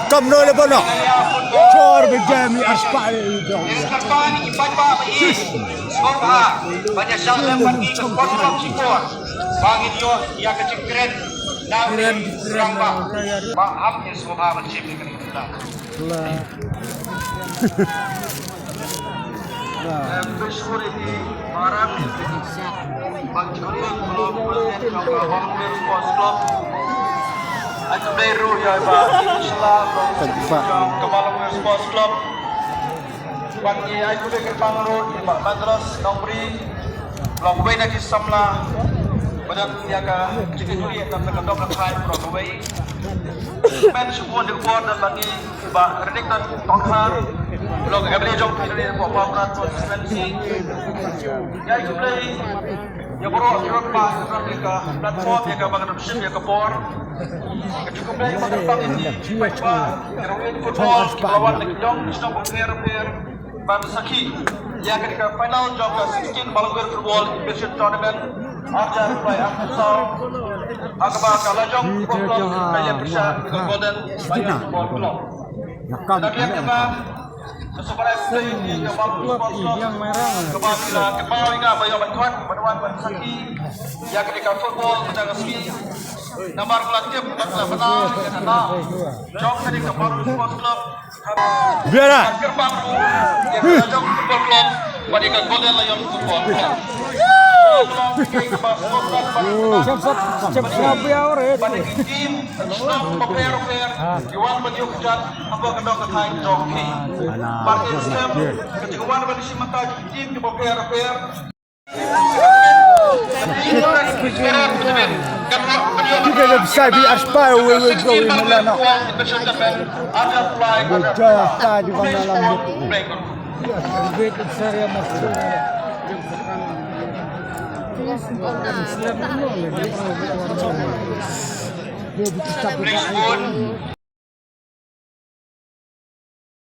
Kam na laban na. Chor bejami aspa Depan ipan pa bagi. Skor A. Banyak syang lempar di ke kontrol cikor. Bagi dia ia kecekret. Keren ramba. Maaf ya semua macam ni kan kita. Besok ini marah. Bagi dia belum boleh coba Hongkong Sports Club. Aku baru ya Pak. Insyaallah Kemalang Sports Club. Bagi aku dekat Pangro di Pak Madras Nombri. Long way nak samla. Badan jaga jika juri akan terkendok dan try Broadway. Men semua di luar dan bagi Pak Redik dan Tongkar. Long boleh jom dari Pak Praton Sensi. Ya itu boleh. Ya baru Pak mereka platform ya ke bangun musim ya ke por. Cukup boleh makan ini. Pak Kerawin football lawan Lekdong sedang berper Saki. Ya ketika final jam 16 Malanggur Football Invitation Tournament. Ajar play Afsal Akbar Kalajong Football Kaya bisa dengan Golden Bayang Football Club. Dan lihat juga sesuatu yang bagus yang merah. Kembali ingat bayar bantuan Saki. Ya ketika football kita resmi. Nomor pelatih benar Jom ketika baru Sports Club. Biarlah. Gerbang yang Kalajong Football Club. Bandingkan Golden Lion Football Club. Siap ya orang. Bandingkan tim Senang Paper Iwan Badiu Kejat Apa kedok ketain Joki Partai Islam Kejeguan Badi Simata Tim di Paper Kita dah bisa di aspal we go in Milano. Ada fly Jaya di mana langit. Begitu saya masuk. Please